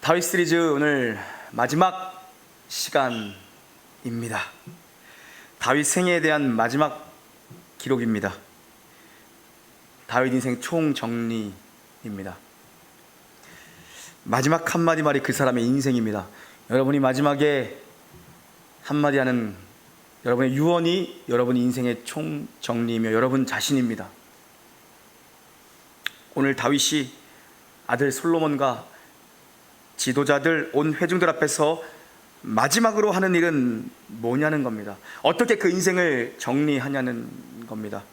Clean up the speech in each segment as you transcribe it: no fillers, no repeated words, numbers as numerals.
다윗 시리즈 오늘 마지막 시간입니다. 다윗 생애에 대한 마지막 기록입니다. 다윗 인생 총정리입니다. 마지막 한마디 말이 그 사람의 인생입니다. 여러분이 마지막에 한마디 하는 여러분의 유언이 여러분 인생의 총정리이며 여러분 자신입니다. 오늘 다윗이 아들 솔로몬과 지도자들, 온 회중들 앞에서 마지막으로 하는 일은 뭐냐는 겁니다. 어떻게 그 인생을 정리하냐는 겁니다.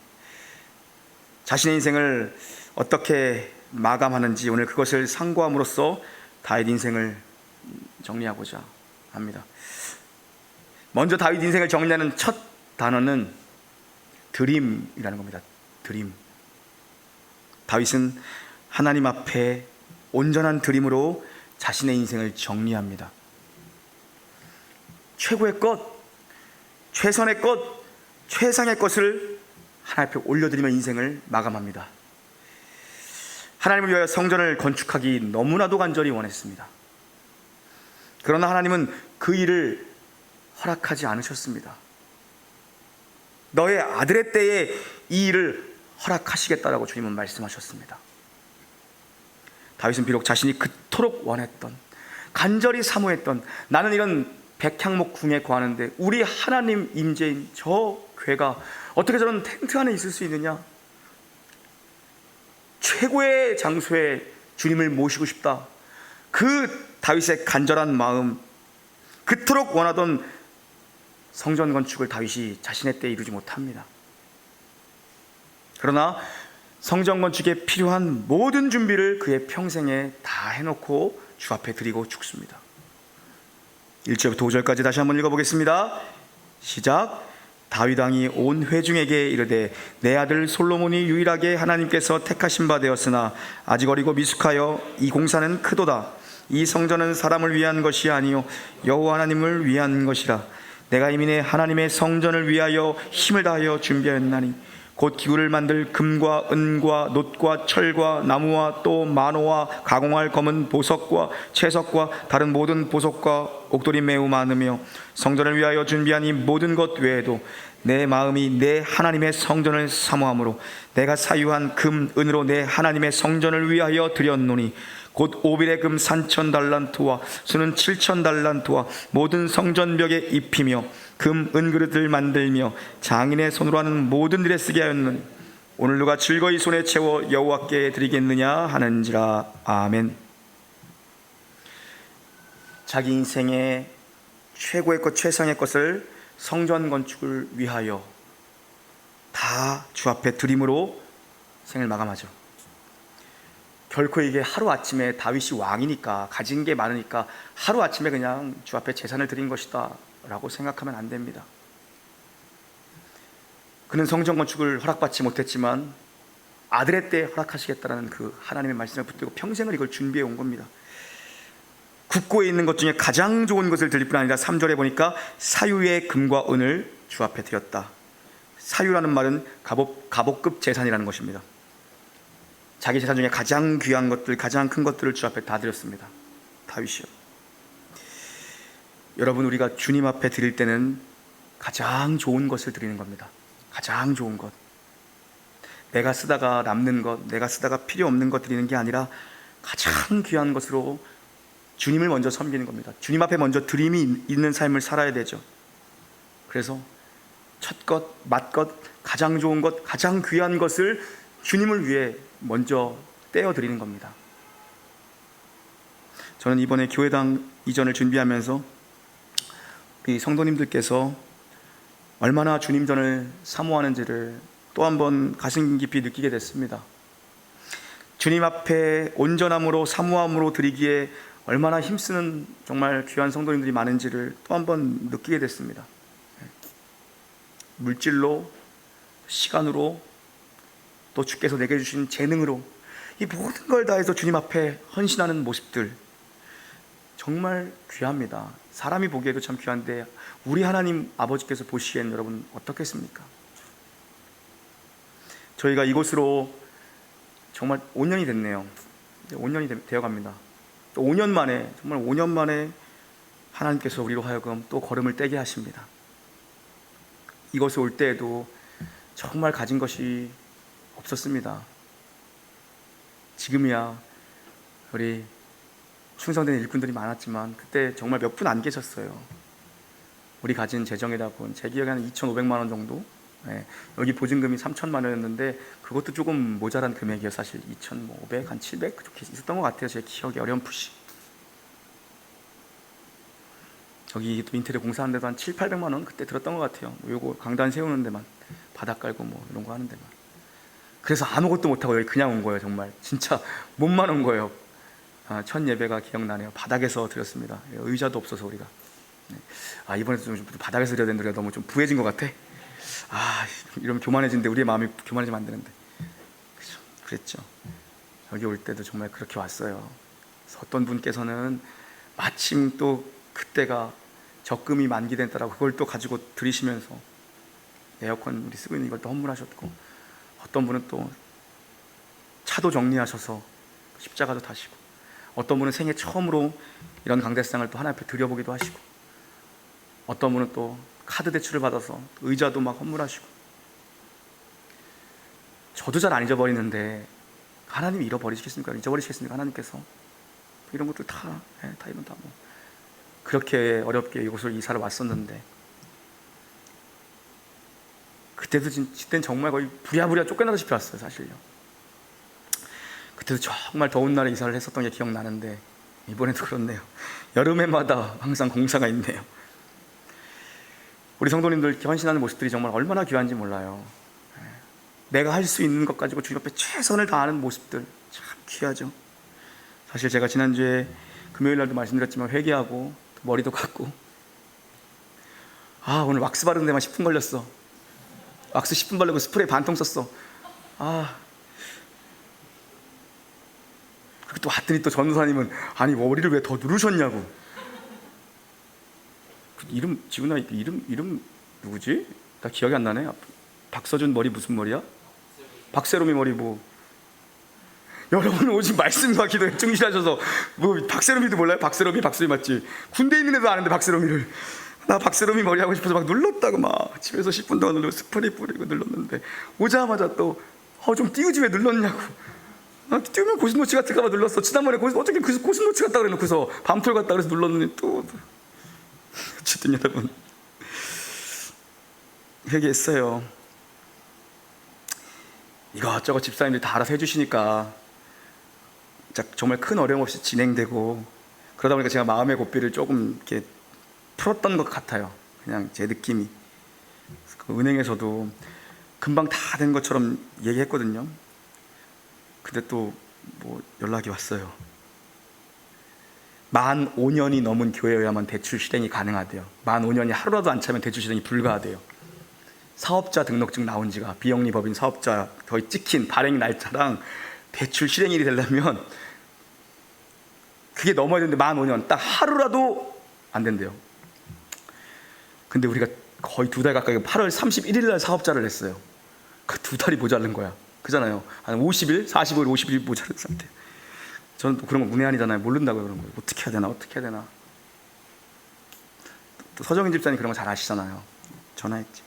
자신의 인생을 어떻게 마감하는지 오늘 그것을 상고함으로써 다윗 인생을 정리하고자 합니다. 먼저 다윗 인생을 정리하는 첫 단어는 드림이라는 겁니다. 드림. 다윗은 하나님 앞에 온전한 드림으로 자신의 인생을 정리합니다. 최고의 것, 최선의 것, 최상의 것을 하나님 앞에 올려드리며 인생을 마감합니다. 하나님을 위하여 성전을 건축하기 너무나도 간절히 원했습니다. 그러나 하나님은 그 일을 허락하지 않으셨습니다. 너의 아들의 때에 이 일을 허락하시겠다라고 주님은 말씀하셨습니다. 다윗은 비록 자신이 그토록 원했던, 간절히 사모했던, 나는 이런 백향목 궁에 거하는데 우리 하나님 임재인 저 궤가 어떻게 저런 텐트 안에 있을 수 있느냐, 최고의 장소에 주님을 모시고 싶다, 그 다윗의 간절한 마음, 그토록 원하던 성전 건축을 다윗이 자신의 때에 이루지 못합니다. 그러나 성전 건축에 필요한 모든 준비를 그의 평생에 다 해놓고 주 앞에 드리고 죽습니다. 1절부터 5절까지 다시 한번 읽어보겠습니다. 시작. 다윗 왕이 온 회중에게 이르되 내 아들 솔로몬이 유일하게 하나님께서 택하신 바 되었으나 아직 어리고 미숙하여 이 공사는 크도다. 이 성전은 사람을 위한 것이 아니요 여호와 하나님을 위한 것이라. 내가 이미 내 하나님의 성전을 위하여 힘을 다하여 준비하였나니 곧 기구를 만들 금과 은과 놋과 철과 나무와 또 만호와 가공할 검은 보석과 채석과 다른 모든 보석과 옥돌이 매우 많으며 성전을 위하여 준비한 이 모든 것 외에도 내 마음이 내 하나님의 성전을 사모함으로 내가 사유한 금, 은으로 내 하나님의 성전을 위하여 드렸노니 곧 오빌의 금 3,000달란트와 수는 7,000달란트와 모든 성전벽에 입히며 금, 은그릇을 만들며 장인의 손으로 하는 모든 일에 쓰게 하였느니 오늘 누가 즐거이 손에 채워 여호와께 드리겠느냐 하는지라. 아멘. 자기 인생의 최고의 것, 최상의 것을 성전 건축을 위하여 다 주 앞에 드림으로 생을 마감하죠. 결코 이게 하루아침에 다윗이 왕이니까 가진 게 많으니까 하루아침에 그냥 주 앞에 제산을 드린 것이다 라고 생각하면 안 됩니다. 그는 성전 건축을 허락받지 못했지만 아들의 때에 허락하시겠다라는 그 하나님의 말씀을 붙들고 평생을 이걸 준비해 온 겁니다. 국고에 있는 것 중에 가장 좋은 것을 드릴 뿐 아니라 3절에 보니까 사유의 금과 은을 주 앞에 드렸다. 사유라는 말은 갑옷급 재산이라는 것입니다. 자기 재산 중에 가장 귀한 것들, 가장 큰 것들을 주 앞에 다 드렸습니다. 다윗이요. 여러분, 우리가 주님 앞에 드릴 때는 가장 좋은 것을 드리는 겁니다. 가장 좋은 것. 내가 쓰다가 남는 것, 내가 쓰다가 필요 없는 것 드리는 게 아니라 가장 귀한 것으로 주님을 먼저 섬기는 겁니다. 주님 앞에 먼저 드림이 있는 삶을 살아야 되죠. 그래서 첫 것, 맛것, 가장 좋은 것, 가장 귀한 것을 주님을 위해 먼저 떼어드리는 겁니다. 저는 이번에 교회당 이전을 준비하면서 이 성도님들께서 얼마나 주님전을 사모하는지를 또 한 번 가슴 깊이 느끼게 됐습니다. 주님 앞에 온전함으로 사모함으로 드리기에 얼마나 힘쓰는 정말 귀한 성도님들이 많은지를 또 한 번 느끼게 됐습니다. 물질로, 시간으로, 또 주께서 내게 주신 재능으로 이 모든 걸 다해서 주님 앞에 헌신하는 모습들 정말 귀합니다. 사람이 보기에도 참 귀한데 우리 하나님 아버지께서 보시기엔 여러분 어떻겠습니까? 저희가 이곳으로 정말 5년이 됐네요. 5년이 되어갑니다. 또 5년 만에, 정말 5년 만에 하나님께서 우리로 하여금 또 걸음을 떼게 하십니다. 이곳에 올 때에도 정말 가진 것이 없었습니다. 지금이야 우리 충성된 일꾼들이 많았지만 그때 정말 몇 분 안 계셨어요. 우리 가진 재정에다 본 제 기억에 한 2,500만 원 정도. 여기 보증금이 3,000만 원이었는데 그것도 조금 모자란 금액이에요. 사실 2,500, 한 700 그렇게 있었던 것 같아요. 제 기억이 어렴풋이. 저기 또 인테리어 공사하는데도 한 7, 800만 원 그때 들었던 것 같아요. 요거 강단 세우는 데만, 바닥 깔고 뭐 이런 거 하는 데만. 그래서 아무것도 못하고 여기 그냥 온 거예요. 정말 진짜 몸만 온 거예요. 첫 예배가 기억나네요. 바닥에서 드렸습니다. 의자도 없어서 우리가. 이번에도 좀 바닥에서 드려야 되는데 너무 좀 부해진 것 같아. 이러면 교만해지는데, 우리의 마음이 교만해지면 안 되는데. 그랬죠. 여기 올 때도 정말 그렇게 왔어요. 그래서 어떤 분께서는 마침 또 그때가 적금이 만기된 때라고 그걸 또 가지고 들이시면서 에어컨 우리 쓰고 있는 이걸 또 헌물하셨고, 어떤 분은 또 차도 정리하셔서 십자가도 타시고, 어떤 분은 생애 처음으로 이런 강대상을 또 하나님 앞에 드려보기도 하시고, 어떤 분은 또 카드 대출을 받아서 의자도 막 헌물하시고. 저도 잘 안 잊어버리는데 하나님이 잃어버리시겠습니까? 잊어버리시겠습니까? 하나님께서 이런 것들 다 이런 다 뭐 그렇게 어렵게 이곳을 이사를 왔었는데, 그때는 정말 거의 부랴부랴 쫓겨나다시피 왔어요. 사실요. 그때도 정말 더운 날에 이사를 했었던 게 기억나는데 이번에도 그렇네요. 여름에마다 항상 공사가 있네요. 우리 성도님들 헌신하는 모습들이 정말 얼마나 귀한지 몰라요. 내가 할 수 있는 것 가지고 주님 앞에 최선을 다하는 모습들 참 귀하죠. 사실 제가 지난주에 금요일 날도 말씀드렸지만 회개하고 머리도 감고, 오늘 왁스 바르는 데만 10분 걸렸어. 왁스 10분 바르고 스프레이 반통 썼어. 또 왔더니 또 전도사님은 아니 머리를 왜 더 누르셨냐고. 이름 지훈아, 이름 누구지? 나 기억이 안 나네. 박서준 머리 무슨 머리야? 박세롬이 머리 뭐. 여러분 오직 말씀과 기도에 충실하셔서 뭐 박세롬이도 몰라요? 박세롬이 맞지? 군대 있는 애도 아는데 박세롬이를. 나 박세롬이 머리 하고 싶어서 막 눌렀다고, 막 집에서 10분 동안 눌러 스프레이 뿌리고 눌렀는데 오자마자 또 좀 띄우지 왜 눌렀냐고. 띄우면 고슴도치 같을까봐 눌렀어. 지난번에 어떻게 고슴도치 같다 그래놓고서 밤톨 같다 그래서 눌렀는데 또 어쨌든 여러분 회개했어요. 이것저것 집사님들이 다 알아서 해주시니까 정말 큰 어려움 없이 진행되고, 그러다 보니까 제가 마음의 고삐를 조금 이렇게 풀었던 것 같아요. 그냥 제 느낌이. 그 은행에서도 금방 다 된 것처럼 얘기했거든요. 근데 또 뭐 연락이 왔어요. 만 5년이 넘은 교회여야만 대출 실행이 가능하대요. 만 5년이 하루라도 안 차면 대출 실행이 불가하대요. 사업자 등록증 나온 지가, 비영리법인 사업자 거의 찍힌 발행 날짜랑 대출 실행일이 되려면 그게 넘어야 되는데 만 5년 딱 하루라도 안 된대요. 근데 우리가 거의 2달 가까이 8월 31일 날 사업자를 냈어요. 그 2달이 모자른 거야. 그잖아요. 한 50일, 45일, 50일 모자른 상태. 저는 또 그런 거 문외한이잖아요. 모른다고요, 그런 거. 어떻게 해야 되나. 또 서정인 집사님 그런 거 잘 아시잖아요. 전화했지.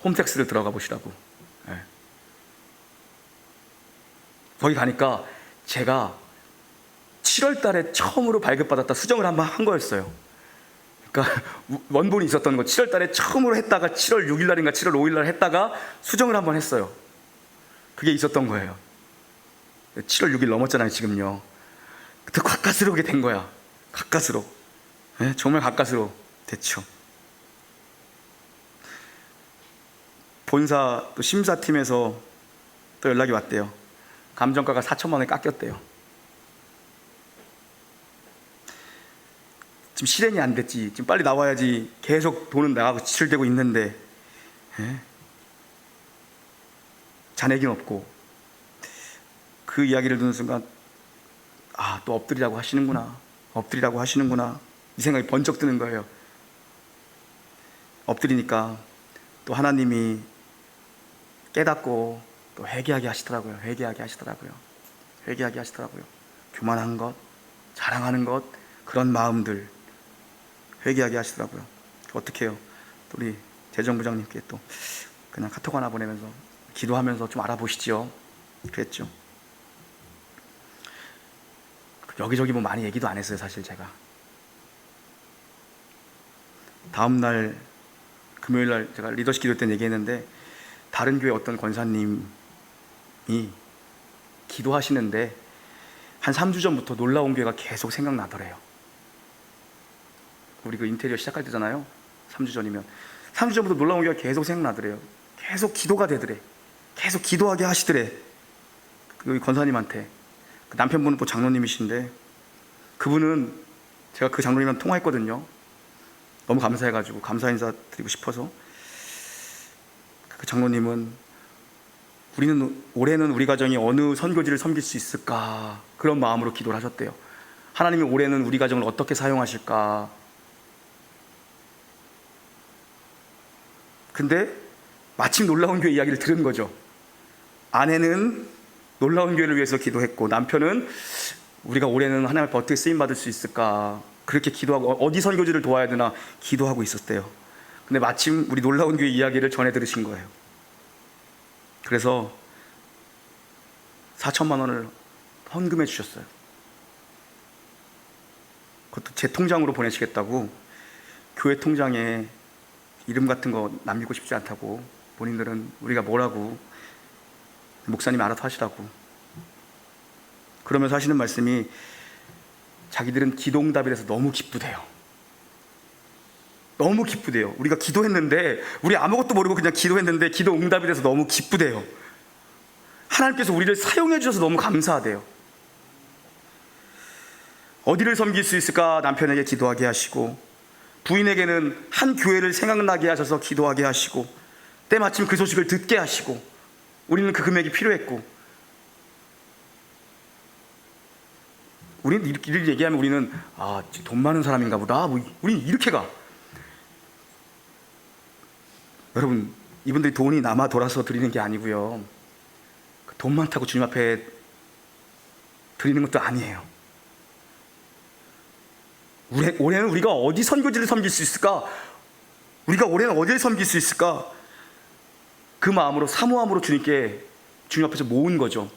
홈택스를 들어가 보시라고. 거기 가니까 제가 7월 달에 처음으로 발급받았다 수정을 한번 한 거였어요. 그러니까 원본이 있었던 거 7월 달에 처음으로 했다가 7월 6일 날인가 7월 5일 날 했다가 수정을 한번 했어요. 그게 있었던 거예요. 7월 6일 넘었잖아요, 지금요. 그때 가까스로 오게 된 거야. 가까스로. 정말 가까스로 됐죠. 본사 또 심사팀에서 또 연락이 왔대요. 감정가가 4천만 원에 깎였대요. 지금 실행이 안 됐지. 지금 빨리 나와야지. 계속 돈은 나가고 지출되고 있는데 잔액이 없고. 그 이야기를 듣는 순간 또 엎드리라고 하시는구나 이 생각이 번쩍 드는 거예요. 엎드리니까 또 하나님이 깨닫고 또 회개하게 하시더라고요. 교만한 것, 자랑하는 것, 그런 마음들 회개하게 하시더라고요. 어떻게 해요? 우리 재정부장님께 또 그냥 카톡 하나 보내면서 기도하면서 좀 알아보시지요. 그랬죠. 여기저기 뭐 많이 얘기도 안 했어요, 사실 제가. 다음날 금요일날 제가 리더십 기도 때 얘기했는데, 다른 교회 어떤 권사님이 기도하시는데 한 3주 전부터 놀라운 교회가 계속 생각나더래요. 우리 그 인테리어 시작할 때잖아요. 3주 전이면 3주 전부터 놀라운 교회가 계속 생각나더래요. 계속 기도가 되더래. 계속 기도하게 하시더래. 그 권사님한테. 그 남편분은 또 장로님이신데, 그분은 제가 그 장로님이랑 통화했거든요. 너무 감사해가지고 감사 인사 드리고 싶어서. 그 장로님은 올해는 우리 가정이 어느 선교지를 섬길 수 있을까, 그런 마음으로 기도를 하셨대요. 하나님이 올해는 우리 가정을 어떻게 사용하실까. 근데 마침 놀라운 교회 이야기를 들은 거죠. 아내는 놀라운 교회를 위해서 기도했고, 남편은 우리가 올해는 하나님 앞에 어떻게 쓰임받을 수 있을까, 그렇게 기도하고 어디 선교지를 도와야 되나 기도하고 있었대요. 근데 마침 우리 놀라운 교회 이야기를 전해 들으신 거예요. 그래서 4천만 원을 헌금해 주셨어요. 그것도 제 통장으로 보내시겠다고. 교회 통장에 이름 같은 거 남기고 싶지 않다고. 본인들은 우리가 뭐라고, 목사님이 알아서 하시라고. 그러면서 하시는 말씀이, 자기들은 기도응답이 돼서 너무 기쁘대요. 너무 기쁘대요. 우리가 기도했는데, 우리 아무것도 모르고 그냥 기도했는데 기도응답이 돼서 너무 기쁘대요. 하나님께서 우리를 사용해 주셔서 너무 감사하대요. 어디를 섬길 수 있을까 남편에게 기도하게 하시고, 부인에게는 한 교회를 생각나게 하셔서 기도하게 하시고, 때마침 그 소식을 듣게 하시고, 우리는 그 금액이 필요했고, 우리는 이렇게 얘기하면 우리는 돈 많은 사람인가 보다, 우리는 이렇게 가. 여러분, 이분들이 돈이 남아 돌아서 드리는 게 아니고요, 돈 많다고 주님 앞에 드리는 것도 아니에요. 올해는 우리가 어디 선교지를 섬길 수 있을까? 우리가 올해는 어디를 섬길 수 있을까? 그 마음으로, 사모함으로 주님 앞에서 모은 거죠.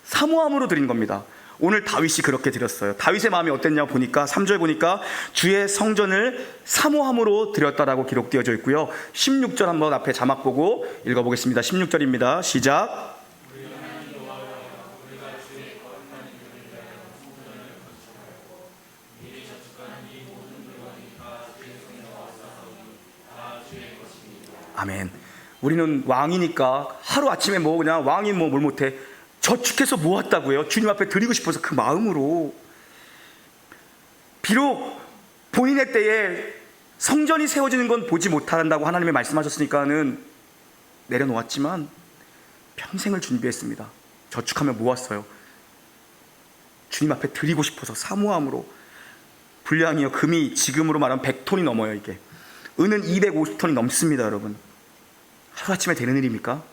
사모함으로 드린 겁니다. 오늘 다윗이 그렇게 드렸어요. 다윗의 마음이 어땠냐고 보니까 3절 보니까 주의 성전을 사모함으로 드렸다라고 기록되어져 있고요. 16절 한번 앞에 자막 보고 읽어보겠습니다. 16절입니다. 시작. 아멘. 우리는 왕이니까 하루아침에 그냥 왕이 뭘 못해. 저축해서 모았다고요. 주님 앞에 드리고 싶어서 그 마음으로. 비록 본인의 때에 성전이 세워지는 건 보지 못한다고 하나님이 말씀하셨으니까는 내려놓았지만 평생을 준비했습니다. 저축하며 모았어요. 주님 앞에 드리고 싶어서 사모함으로. 분량이요, 금이 지금으로 말하면 100톤이 넘어요. 이게 은은 250톤이 넘습니다. 여러분, 하루아침에 되는 일입니까?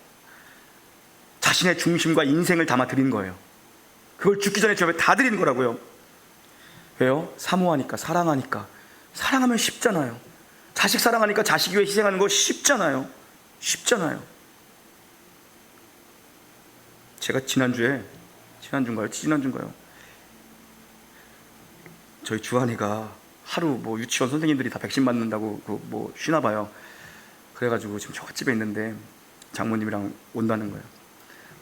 자신의 중심과 인생을 담아 드린 거예요. 그걸 죽기 전에 주님 앞에 다 드리는 거라고요. 왜요? 사모하니까, 사랑하니까. 사랑하면 쉽잖아요. 자식 사랑하니까 자식 위해 희생하는 거 쉽잖아요. 쉽잖아요. 제가 지난주인가요? 저희 주한이가 하루 유치원 선생님들이 다 백신 맞는다고 쉬나 봐요. 그래가지고 지금 처갓집에 있는데 장모님이랑 온다는 거예요.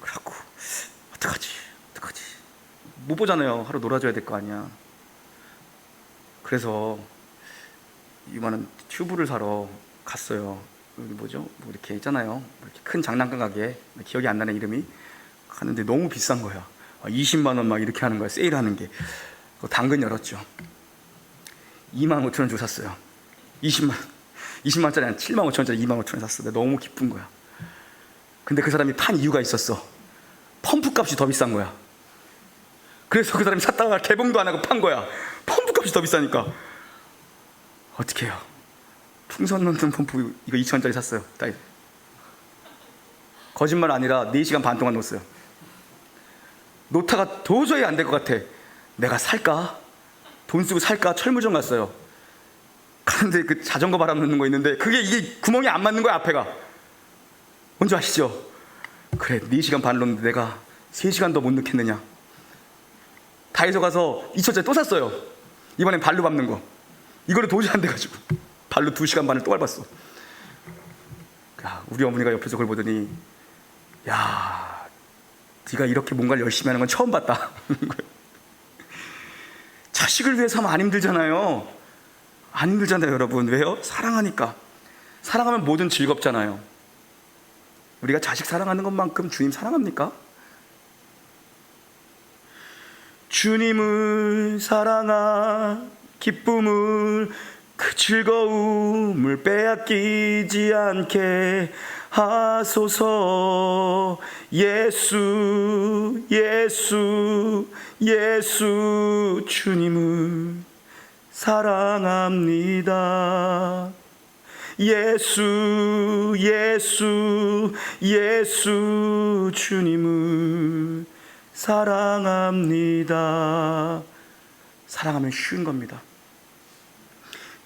그래갖고 어떡하지? 못 보잖아요. 하루 놀아줘야 될 거 아니야. 그래서 이만한 튜브를 사러 갔어요. 여기 이렇게 있잖아요. 이렇게 큰 장난감 가게, 기억이 안 나는 이름이. 갔는데 너무 비싼 거야. 20만 원 막 이렇게 하는 거야. 세일하는 게. 당근 열었죠. 2만 5천 원 주고 샀어요. 20만짜리 아니라 7만 5천 원짜리 2만 5천 원 샀어. 너무 기쁜 거야. 근데 그 사람이 판 이유가 있었어. 펌프 값이 더 비싼 거야. 그래서 그 사람이 샀다가 개봉도 안 하고 판 거야. 펌프 값이 더 비싸니까. 어떻게 해요? 풍선 넣는 펌프 이거 2,000원짜리 샀어요. 거짓말 아니라 4시간 반 동안 넣었어요. 노타가 도저히 안 될 것 같아. 내가 살까? 돈 쓰고 살까? 철무점 갔어요. 가는데 그 자전거 바람 넣는 거 있는데 이게 구멍이 안 맞는 거야. 앞에가 뭔지 아시죠? 그래, 4시간 반 넣는데 내가 3시간 더 못 넣겠느냐. 다이소 가서 2천짜리 또 샀어요. 이번엔 발로 밟는 거. 이거를 도저히 안 돼가지고 발로 2시간 반을 또 밟았어. 야, 우리 어머니가 옆에서 그걸 보더니, 야, 네가 이렇게 뭔가를 열심히 하는 건 처음 봤다. 자식을 위해서 하면 안 힘들잖아요. 안 힘들잖아요, 여러분. 왜요? 사랑하니까. 사랑하면 뭐든 즐겁잖아요. 우리가 자식 사랑하는 것만큼 주님 사랑합니까? 주님을 사랑하 기쁨을, 그 즐거움을 빼앗기지 않게 하소서. 예수 예수 예수 주님을 사랑합니다. 예수 예수 예수 주님을 사랑합니다. 사랑하면 쉬운 겁니다.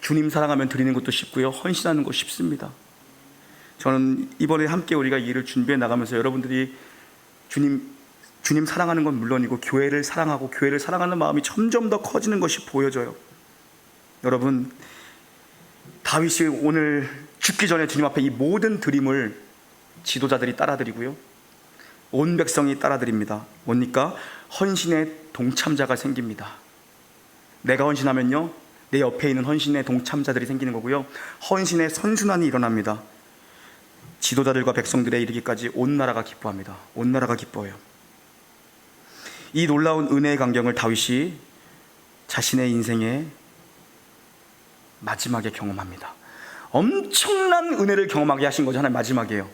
주님 사랑하면 드리는 것도 쉽고요, 헌신하는 거 쉽습니다. 저는 이번에 함께 우리가 이 일을 준비해 나가면서 여러분들이 주님 사랑하는 건 물론이고 교회를 사랑하고 교회를 사랑하는 마음이 점점 더 커지는 것이 보여져요. 여러분, 다윗이 오늘 죽기 전에 주님 앞에 이 모든 드림을 지도자들이 따라드리고요, 온 백성이 따라드립니다. 뭡니까? 헌신의 동참자가 생깁니다. 내가 헌신하면요, 내 옆에 있는 헌신의 동참자들이 생기는 거고요, 헌신의 선순환이 일어납니다. 지도자들과 백성들에 이르기까지 온 나라가 기뻐합니다. 온 나라가 기뻐해요. 이 놀라운 은혜의 광경을 다윗이 자신의 인생의 마지막에 경험합니다. 엄청난 은혜를 경험하게 하신 거죠. 하나님 마지막이에요.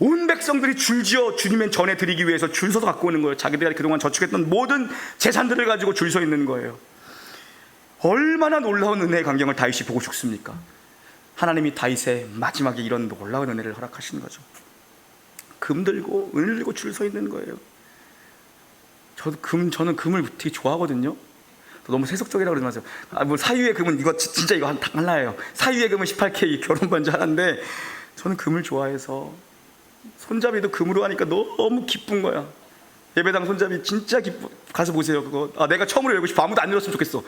온 백성들이 줄지어 주님의 전에 드리기 위해서 줄 서서 갖고 오는 거예요. 자기들이 그동안 저축했던 모든 재산들을 가지고 줄 서 있는 거예요. 얼마나 놀라운 은혜의 광경을 다윗이 보고 죽습니까? 하나님이 다윗의 마지막에 이런 놀라운 은혜를 허락하시는 거죠. 금 들고 을 들고 줄 서 있는 거예요. 저는 금을 되게 좋아하거든요. 너무 세속적이라고 그러지 마세요. 뭐 사유의 금은 이거 진짜 이거 하나예요. 사유의 금은 18K 결혼 반지 하나인데, 저는 금을 좋아해서 손잡이도 금으로 하니까 너무 기쁜 거야. 예배당 손잡이 진짜 기뻐. 가서 보세요. 그거 내가 처음으로 열고 싶어. 아무도 안 열었으면 좋겠어.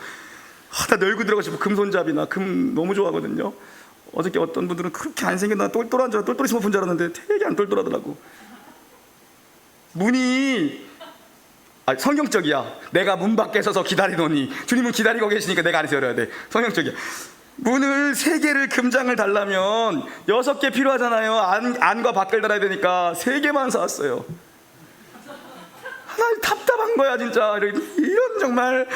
나 열고 들어가고 싶어. 금 손잡이나 금 너무 좋아하거든요. 어저께 어떤 분들은 그렇게 안 생겼나, 똘똘한 줄 똘똘이 스머프인 줄 알았는데 되게 안 똘똘하더라고. 문이 성경적이야. 내가 문 밖에 서서 기다리노니, 주님은 기다리고 계시니까 내가 안에서 열어야 돼. 성경적이야. 문을 3개를 금장을 달라면 6개 필요하잖아요. 안과 밖을 달아야 되니까 3개만 사왔어요. 하나 답답한 거야 진짜. 이런 정말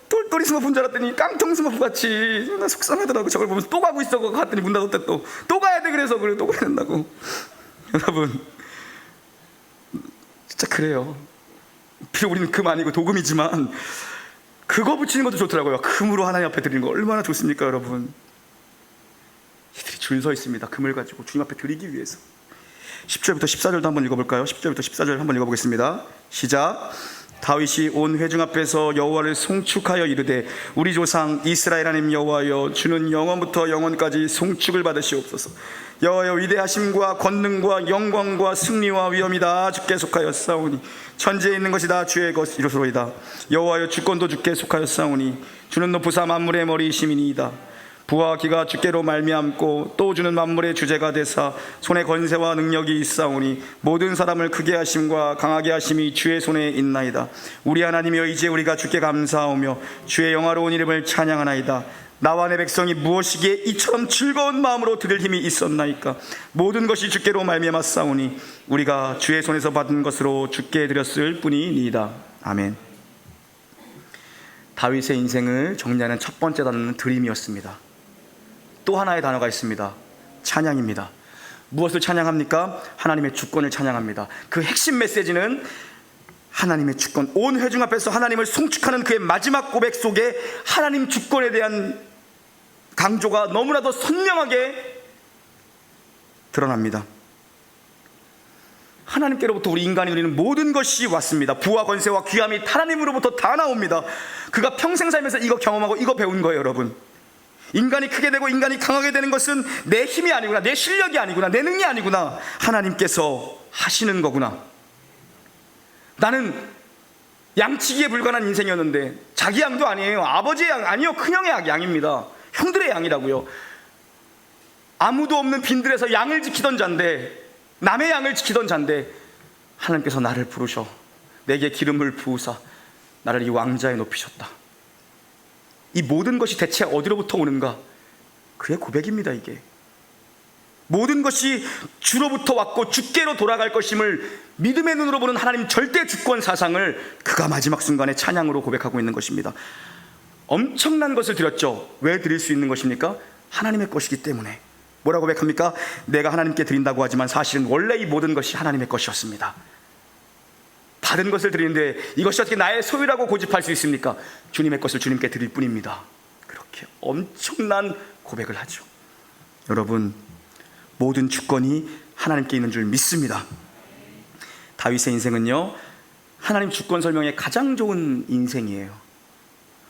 똘똘이 스머프인 줄 알았더니 깡통 스머프 같이. 나 속상하더라고. 저걸 보면서 또 가고 있어. 갔더니 문 닫았대. 또 가야 돼. 그래서 그래, 또 가야 된다고. 여러분, 진짜 그래요. 비록 우리는 금 아니고 도금이지만 그거 붙이는 것도 좋더라고요. 금으로 하나님 앞에 드리는 거 얼마나 좋습니까, 여러분. 이들이 줄 서 있습니다. 금을 가지고 주님 앞에 드리기 위해서. 10절부터 14절도 한번 읽어볼까요? 10절부터 14절 한번 읽어보겠습니다. 시작. 다윗이 온 회중 앞에서 여호와를 송축하여 이르되, 우리 조상 이스라엘 하나님 여호와여, 주는 영원부터 영원까지 송축을 받으시옵소서. 여호와여, 위대하심과 권능과 영광과 승리와 위엄이 다 주께 속하였사오니 천지에 있는 것이 다 주의 것이로소이다. 여호와여, 주권도 주께 속하였사오니 주는 높으사 만물의 머리이심이니이다. 부와 기가 주께로 말미암고 또 주는 만물의 주제가 되사 손에 권세와 능력이 있사오니 모든 사람을 크게 하심과 강하게 하심이 주의 손에 있나이다. 우리 하나님이여, 이제 우리가 주께 감사하오며 주의 영화로운 이름을 찬양하나이다. 나와 내 백성이 무엇이기에 이처럼 즐거운 마음으로 드릴 힘이 있었나이까. 모든 것이 주께로 말미암았사오니 우리가 주의 손에서 받은 것으로 주께 드렸을 뿐이니이다. 아멘. 다윗의 인생을 정리하는 첫 번째 단어는 드림이었습니다. 또 하나의 단어가 있습니다. 찬양입니다. 무엇을 찬양합니까? 하나님의 주권을 찬양합니다. 그 핵심 메시지는 하나님의 주권, 온 회중 앞에서 하나님을 송축하는 그의 마지막 고백 속에 하나님 주권에 대한 강조가 너무나도 선명하게 드러납니다. 하나님께로부터 우리 인간이 누리는 모든 것이 왔습니다. 부와 권세와 귀함이 하나님으로부터 다 나옵니다. 그가 평생 살면서 이거 경험하고 이거 배운 거예요, 여러분. 인간이 크게 되고 인간이 강하게 되는 것은 내 힘이 아니구나, 내 실력이 아니구나, 내 능력이 아니구나, 하나님께서 하시는 거구나. 나는 양치기에 불과한 인생이었는데, 자기 양도 아니에요, 아버지의 양 아니요, 큰형의 양입니다. 형들의 양이라고요. 아무도 없는 빈들에서 양을 지키던 자인데, 남의 양을 지키던 자인데, 하나님께서 나를 부르셔 내게 기름을 부으사 나를 이 왕자에 높이셨다. 이 모든 것이 대체 어디로부터 오는가? 그의 고백입니다. 이게 모든 것이 주로부터 왔고 주께로 돌아갈 것임을 믿음의 눈으로 보는 하나님 절대 주권 사상을 그가 마지막 순간에 찬양으로 고백하고 있는 것입니다. 엄청난 것을 드렸죠. 왜 드릴 수 있는 것입니까? 하나님의 것이기 때문에. 뭐라고 고백합니까? 내가 하나님께 드린다고 하지만 사실은 원래 이 모든 것이 하나님의 것이었습니다. 다른 것을 드리는데 이것이 어떻게 나의 소유라고 고집할 수 있습니까? 주님의 것을 주님께 드릴 뿐입니다. 그렇게 엄청난 고백을 하죠. 여러분, 모든 주권이 하나님께 있는 줄 믿습니다. 다윗의 인생은요, 하나님 주권 설명에 가장 좋은 인생이에요.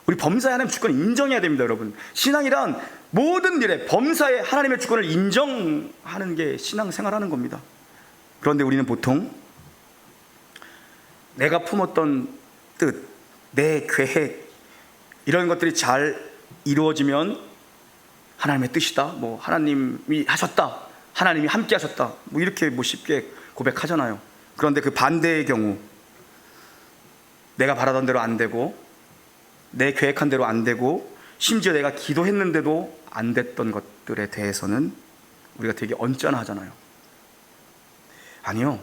우리 범사에 하나님 주권을 인정해야 됩니다. 여러분, 신앙이란 모든 일에 범사에 하나님의 주권을 인정하는 게 신앙생활하는 겁니다. 그런데 우리는 보통 내가 품었던 뜻, 내 계획, 이런 것들이 잘 이루어지면 하나님의 뜻이다, 뭐 하나님이 하셨다, 하나님이 함께 하셨다, 뭐 이렇게 뭐 쉽게 고백하잖아요. 그런데 그 반대의 경우, 내가 바라던 대로 안 되고, 내 계획한 대로 안 되고, 심지어 내가 기도했는데도 안 됐던 것들에 대해서는 우리가 되게 언짢아하잖아요. 아니요,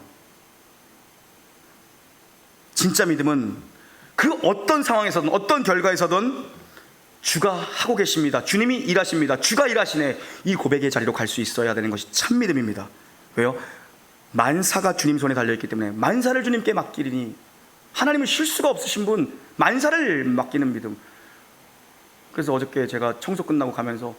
진짜 믿음은 그 어떤 상황에서든 어떤 결과에서든 주가 하고 계십니다, 주님이 일하십니다, 주가 일하시네, 이 고백의 자리로 갈 수 있어야 되는 것이 참 믿음입니다. 왜요? 만사가 주님 손에 달려있기 때문에 만사를 주님께 맡기리니, 하나님은 실수가 없으신 분, 만사를 맡기는 믿음. 그래서 어저께 제가 청소 끝나고 가면서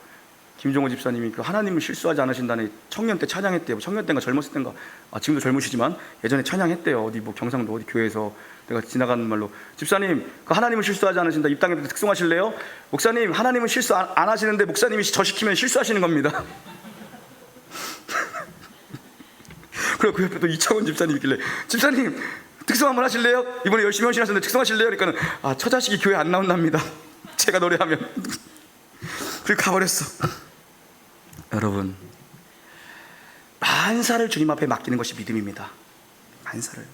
김종호 집사님이 그 하나님은 실수하지 않으신다는 청년 때 찬양했대요. 청년 때인가 젊었을 때인가, 지금도 젊으시지만 예전에 찬양했대요. 어디 뭐 경상도 어디 교회에서 내가 지나가는 말로, 집사님 그 하나님은 실수하지 않으신다, 입당에도 특송하실래요? 목사님 하나님은 실수 안 하시는데 목사님이 저 시키면 실수하시는 겁니다. 그리고 그 옆에 또 이창원 집사님이 있길래, 집사님 특송 한번 하실래요? 이번에 열심히 헌신하셨는데 특송 하실래요? 그러니까는 처자식이 교회 안 나온답니다. 제가 노래하면. 그리고 가버렸어. 여러분, 만사를 주님 앞에 맡기는 것이 믿음입니다. 만사를.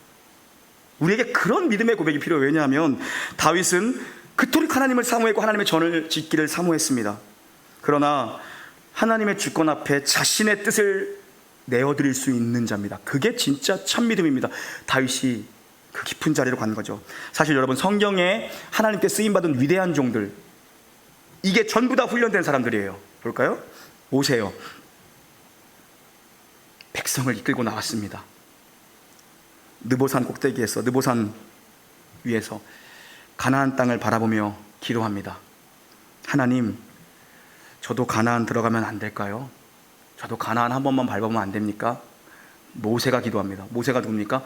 우리에게 그런 믿음의 고백이 필요해요. 왜냐하면 다윗은 그토록 하나님을 사모했고 하나님의 전을 짓기를 사모했습니다. 그러나 하나님의 주권 앞에 자신의 뜻을 내어드릴 수 있는 자입니다. 그게 진짜 참 믿음입니다. 다윗이 그 깊은 자리로 간 거죠. 사실 여러분, 성경에 하나님께 쓰임받은 위대한 종들, 이게 전부 다 훈련된 사람들이에요. 볼까요? 모세요. 백성을 이끌고 나왔습니다. 느보산 꼭대기에서, 느보산 위에서 가나안 땅을 바라보며 기도합니다. 하나님, 저도 가나안 들어가면 안 될까요? 저도 가나안 한 번만 밟아보면 안 됩니까? 모세가 기도합니다. 모세가 누굽니까?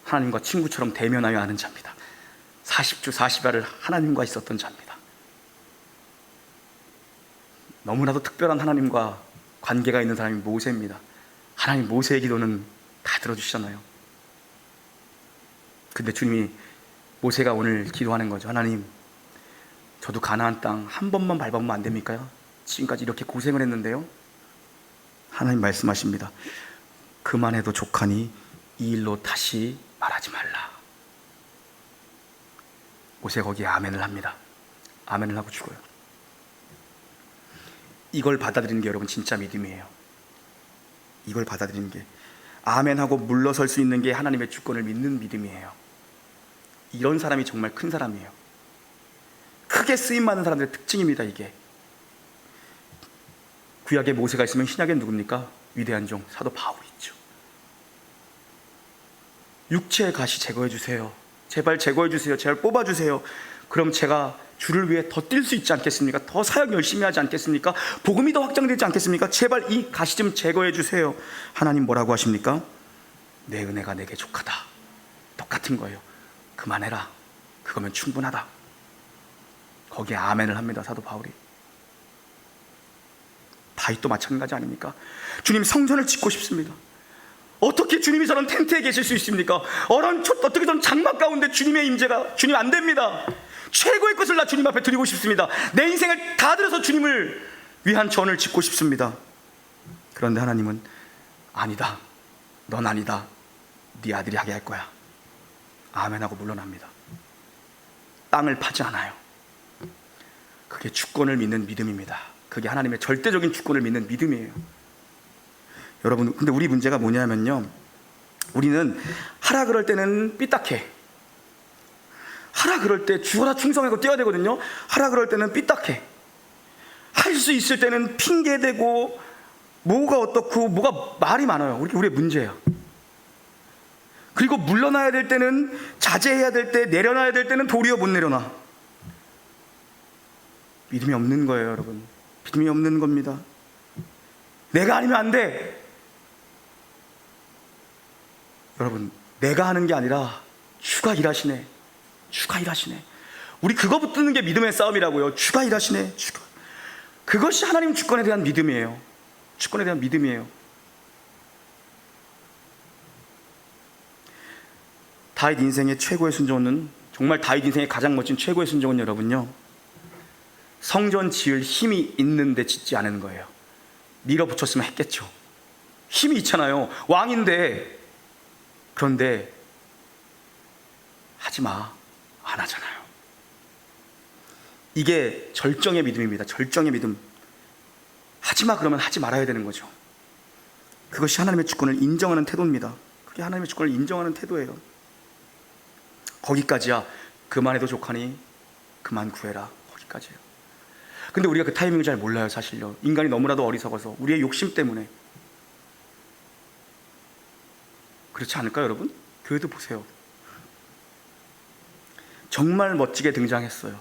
하나님과 친구처럼 대면하여 아는 자입니다. 40주 40야를 하나님과 있었던 자입니다. 너무나도 특별한 하나님과 관계가 있는 사람이 모세입니다. 하나님, 모세의 기도는 다 들어주시잖아요. 근데 주님이, 모세가 오늘 기도하는 거죠. 하나님, 저도 가나안 땅 한 번만 밟아보면 안 됩니까? 지금까지 이렇게 고생을 했는데요. 하나님 말씀하십니다. 그만해도 족하니 이 일로 다시 말하지 말라. 모세 거기에 아멘을 합니다. 아멘을 하고 죽어요. 이걸 받아들이는 게 여러분 진짜 믿음이에요. 이걸 받아들이는 게, 아멘하고 물러설 수 있는 게 하나님의 주권을 믿는 믿음이에요. 이런 사람이 정말 큰 사람이에요. 크게 쓰임받는 사람들의 특징입니다. 이게 구약에 모세가 있으면 신약엔 누굽니까? 위대한 종 사도 바울이죠. 육체의 가시 제거해 주세요. 제발 제거해 주세요. 제발 뽑아 주세요. 그럼 제가 주를 위해 더 뛸 수 있지 않겠습니까? 더 사역 열심히 하지 않겠습니까? 복음이 더 확장되지 않겠습니까? 제발 이 가시 좀 제거해 주세요. 하나님 뭐라고 하십니까? 내 은혜가 내게 족하다. 똑같은 거예요. 그만해라. 그거면 충분하다. 거기에 아멘을 합니다, 사도 바울이. 다윗도 마찬가지 아닙니까? 주님, 성전을 짓고 싶습니다. 어떻게 주님이 저런 텐트에 계실 수 있습니까? 어떻게 저런 장막 가운데 주님의 임재가, 주님 안 됩니다. 최고의 것을 나 주님 앞에 드리고 싶습니다. 내 인생을 다 들여서 주님을 위한 전을 짓고 싶습니다. 그런데 하나님은 아니다. 넌 아니다. 네 아들이 하게 할 거야. 아멘하고 물러납니다. 땅을 파지 않아요. 그게 주권을 믿는 믿음입니다. 그게 하나님의 절대적인 주권을 믿는 믿음이에요. 여러분, 근데 우리 문제가 뭐냐면요, 우리는 하라 그럴 때는 삐딱해. 하라 그럴 때 죽어라 충성하고 뛰어야 되거든요. 하라 그럴 때는 삐딱해. 할 수 있을 때는 핑계대고 뭐가 어떻고 뭐가 말이 많아요. 우리의 문제예요. 그리고 물러나야 될 때는, 자제해야 될 때, 내려놔야 될 때는 도리어 못 내려놔. 믿음이 없는 거예요, 여러분. 믿음이 없는 겁니다. 내가 아니면 안 돼. 여러분, 내가 하는 게 아니라 주가 일하시네. 주가 일하시네. 우리 그거 붙드는 게 믿음의 싸움이라고요. 주가 일하시네. 주가. 그것이 하나님 주권에 대한 믿음이에요. 주권에 대한 믿음이에요. 다윗 인생의 최고의 순종은, 정말 다윗 인생의 가장 멋진 최고의 순종은 여러분요, 성전 지을 힘이 있는데 짓지 않은 거예요. 밀어붙였으면 했겠죠. 힘이 있잖아요. 왕인데. 그런데 하지마, 안 하잖아요. 이게 절정의 믿음입니다. 절정의 믿음. 하지마 그러면 하지 말아야 되는 거죠. 그것이 하나님의 주권을 인정하는 태도입니다. 그게 하나님의 주권을 인정하는 태도예요. 거기까지야. 그만해도 족하니 그만 구해라. 거기까지예요. 근데 우리가 그 타이밍을 잘 몰라요, 사실요. 인간이 너무나도 어리석어서, 우리의 욕심 때문에. 그렇지 않을까요, 여러분? 교회도 보세요. 정말 멋지게 등장했어요.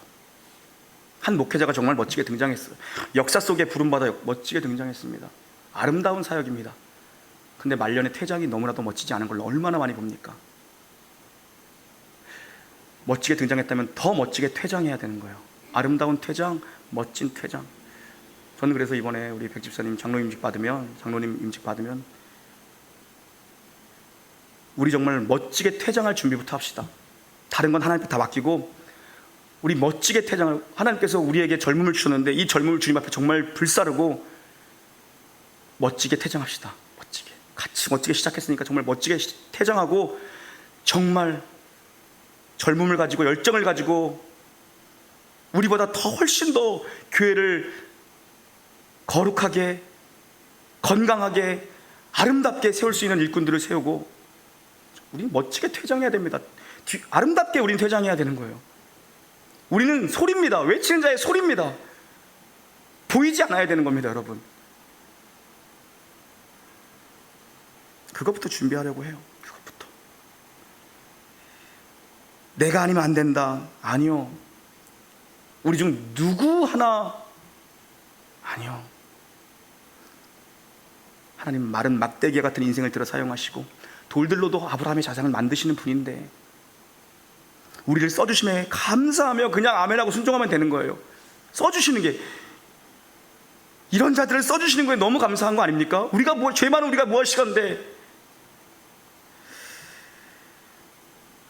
한 목회자가 정말 멋지게 등장했어요. 역사 속에 부름받아 멋지게 등장했습니다. 아름다운 사역입니다. 근데 말년에 퇴장이 너무나도 멋지지 않은 걸 얼마나 많이 봅니까? 멋지게 등장했다면 더 멋지게 퇴장해야 되는 거예요. 아름다운 퇴장, 멋진 퇴장. 저는 그래서 이번에 우리 백 집사님 장로님 임직 받으면 우리 정말 멋지게 퇴장할 준비부터 합시다. 다른 건 하나님께 다 맡기고 우리 멋지게 퇴장을, 하나님께서 우리에게 젊음을 주셨는데 이 젊음을 주님 앞에 정말 불사르고 멋지게 퇴장합시다. 멋지게, 같이 멋지게 시작했으니까 정말 멋지게 퇴장하고 정말 젊음을 가지고 열정을 가지고 우리보다 더 훨씬 더 교회를 거룩하게, 건강하게, 아름답게 세울 수 있는 일꾼들을 세우고 우리는 멋지게 퇴장해야 됩니다. 아름답게 우리는 퇴장해야 되는 거예요. 우리는 소리입니다. 외치는 자의 소리입니다. 보이지 않아야 되는 겁니다, 여러분. 그것부터 준비하려고 해요. 그것부터. 내가 아니면 안 된다. 아니요. 우리 중 누구 하나, 아니요. 하나님 마른 막대기 같은 인생을 들어 사용하시고 돌들로도 아브라함의 자상을 만드시는 분인데 우리를 써주심에 감사하며 그냥 아멘하고 순종하면 되는 거예요. 써주시는 게, 이런 자들을 써주시는 거에 너무 감사한 거 아닙니까? 죄 많은 우리가 뭐 할 시간인데.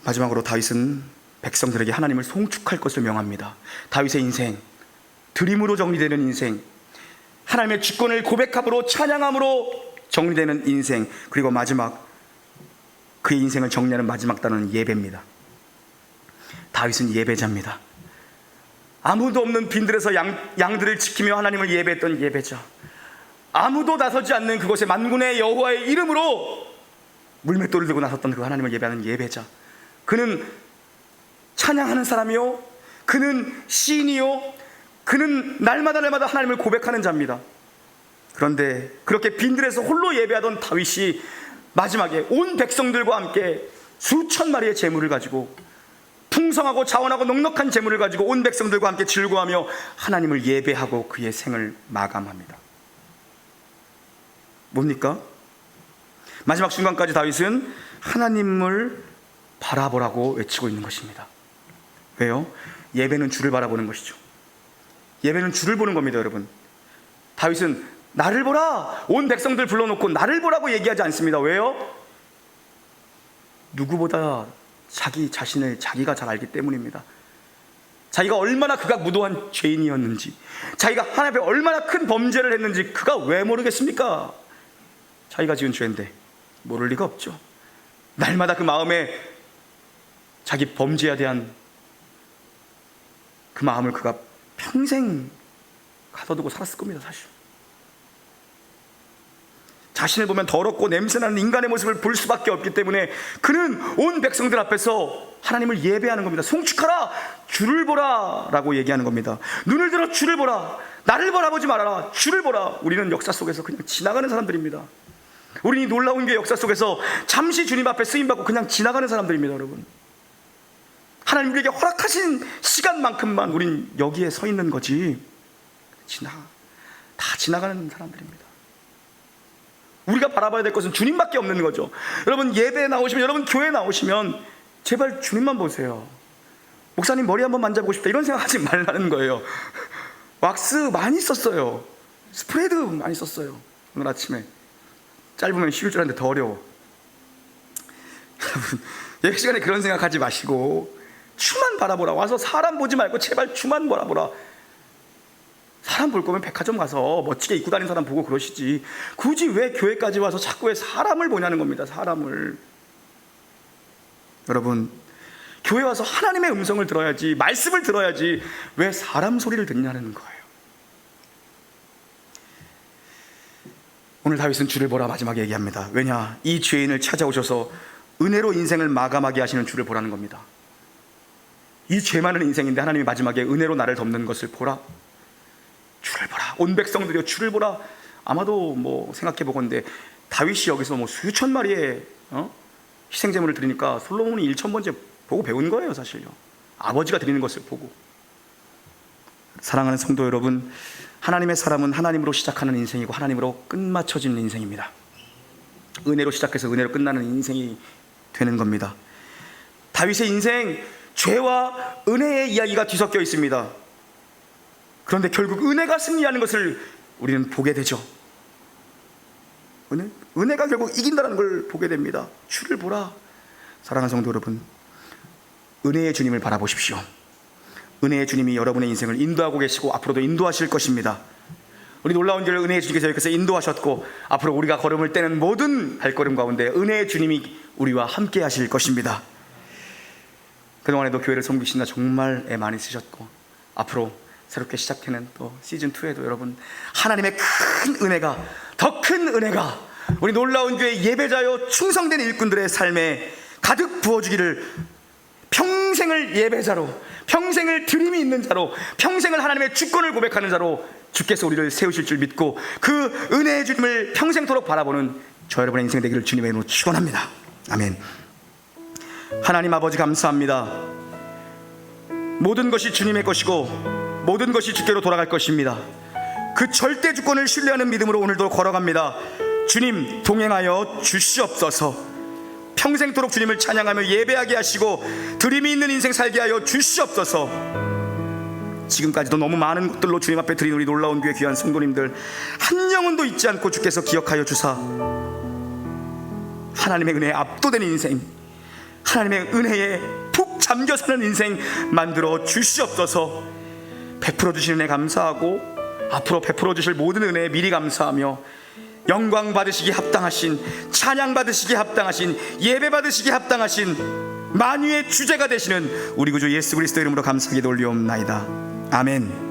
마지막으로 다윗은 백성들에게 하나님을 송축할 것을 명합니다. 다윗의 인생, 드림으로 정리되는 인생, 하나님의 주권을 고백함으로, 찬양함으로 정리되는 인생, 그리고 마지막, 그의 인생을 정리하는 마지막 단어는 예배입니다. 다윗은 예배자입니다. 아무도 없는 빈들에서 양들을 지키며 하나님을 예배했던 예배자, 아무도 나서지 않는 그곳에 만군의 여호와의 이름으로 물맷돌을 들고 나섰던 그 하나님을 예배하는 예배자. 그는 찬양하는 사람이요, 그는 시인이요, 그는 날마다 하나님을 고백하는 자입니다. 그런데 그렇게 빈들에서 홀로 예배하던 다윗이 마지막에 온 백성들과 함께 수천 마리의 제물을 가지고, 풍성하고 자원하고 넉넉한 제물을 가지고 온 백성들과 함께 즐거워하며 하나님을 예배하고 그의 생을 마감합니다. 뭡니까? 마지막 순간까지 다윗은 하나님을 바라보라고 외치고 있는 것입니다. 왜요? 예배는 주를 바라보는 것이죠. 예배는 주를 보는 겁니다, 여러분. 다윗은 나를 보라, 온 백성들 불러놓고 나를 보라고 얘기하지 않습니다. 왜요? 누구보다 자기 자신을 자기가 잘 알기 때문입니다. 자기가 얼마나 그가 무도한 죄인이었는지, 자기가 하나님 앞에 얼마나 큰 범죄를 했는지 그가 왜 모르겠습니까? 자기가 지은 죄인데 모를 리가 없죠. 날마다 그 마음에 자기 범죄에 대한 그 마음을 그가 평생 가둬두고 살았을 겁니다. 사실 자신을 보면 더럽고 냄새나는 인간의 모습을 볼 수밖에 없기 때문에 그는 온 백성들 앞에서 하나님을 예배하는 겁니다. 송축하라, 주를 보라 라고 얘기하는 겁니다. 눈을 들어 주를 보라, 나를 바라보지 말아라, 주를 보라. 우리는 역사 속에서 그냥 지나가는 사람들입니다. 우리는 이 놀라운 게 역사 속에서 잠시 주님 앞에 쓰임받고 그냥 지나가는 사람들입니다. 여러분, 하나님 우리에게 허락하신 시간만큼만 우린 여기에 서 있는 거지, 다 지나가는 사람들입니다. 우리가 바라봐야 될 것은 주님밖에 없는 거죠. 여러분, 예배에 나오시면, 여러분 교회에 나오시면 제발 주님만 보세요. 목사님 머리 한번 만져보고 싶다 이런 생각하지 말라는 거예요. 왁스 많이 썼어요. 스프레드 많이 썼어요. 오늘 아침에 짧으면 쉬울 줄 알았는데 더 어려워. 여러분, 예배 시간에 그런 생각하지 마시고 주만 바라보라. 와서 사람 보지 말고 제발 주만 바라보라. 사람 볼 거면 백화점 가서 멋지게 입고 다니는 사람 보고 그러시지, 굳이 왜 교회까지 와서 자꾸 왜 사람을 보냐는 겁니다. 사람을. 여러분, 교회 와서 하나님의 음성을 들어야지, 말씀을 들어야지 왜 사람 소리를 듣냐는 거예요. 오늘 다윗은 주를 보라 마지막에 얘기합니다. 왜냐? 이 죄인을 찾아오셔서 은혜로 인생을 마감하게 하시는 주를 보라는 겁니다. 이 죄 많은 인생인데 하나님이 마지막에 은혜로 나를 덮는 것을 보라. 주를 보라. 온 백성들이여 주를 보라. 아마도 뭐 생각해 보건대 다윗이 여기서 뭐 수천 마리의 희생제물을 드리니까 솔로몬이 1000번째 보고 배운 거예요. 사실요, 아버지가 드리는 것을 보고. 사랑하는 성도 여러분, 하나님의 사람은 하나님으로 시작하는 인생이고 하나님으로 끝마쳐지는 인생입니다. 은혜로 시작해서 은혜로 끝나는 인생이 되는 겁니다. 다윗의 인생, 죄와 은혜의 이야기가 뒤섞여 있습니다. 그런데 결국 은혜가 승리하는 것을 우리는 보게 되죠. 은혜가 결국 이긴다는 걸 보게 됩니다. 주를 보라. 사랑하는 성도 여러분, 은혜의 주님을 바라보십시오. 은혜의 주님이 여러분의 인생을 인도하고 계시고 앞으로도 인도하실 것입니다. 우리 놀라운 길을 은혜의 주님께서 여기서 인도하셨고 앞으로 우리가 걸음을 떼는 모든 발걸음 가운데 은혜의 주님이 우리와 함께 하실 것입니다. 그동안에도 교회를 섬기시나 정말 애 많이 쓰셨고 앞으로 새롭게 시작되는 또 시즌2에도 여러분, 하나님의 큰 은혜가, 더 큰 은혜가 우리 놀라운 교회 예배자요 충성된 일꾼들의 삶에 가득 부어주기를, 평생을 예배자로, 평생을 드림이 있는 자로, 평생을 하나님의 주권을 고백하는 자로 주께서 우리를 세우실 줄 믿고 그 은혜의 주님을 평생토록 바라보는 저 여러분의 인생 되기를 주님의 이름으로 축원합니다. 아멘. 하나님 아버지, 감사합니다. 모든 것이 주님의 것이고 모든 것이 주께로 돌아갈 것입니다. 그 절대 주권을 신뢰하는 믿음으로 오늘도 걸어갑니다. 주님, 동행하여 주시옵소서. 평생토록 주님을 찬양하며 예배하게 하시고 드림이 있는 인생 살게 하여 주시옵소서. 지금까지도 너무 많은 것들로 주님 앞에 드린 우리 놀라운 교회 귀한 성도님들 한 영혼도 잊지 않고 주께서 기억하여 주사 하나님의 은혜에 압도되는 인생, 하나님의 은혜에 푹 잠겨 사는 인생 만들어 주시옵소서. 베풀어 주시는 은혜 감사하고 앞으로 베풀어 주실 모든 은혜에 미리 감사하며 영광 받으시기 합당하신, 찬양 받으시기 합당하신, 예배 받으시기 합당하신 만유의 주제가 되시는 우리 구주 예수 그리스도 이름으로 감사하게 돌리옵나이다. 아멘.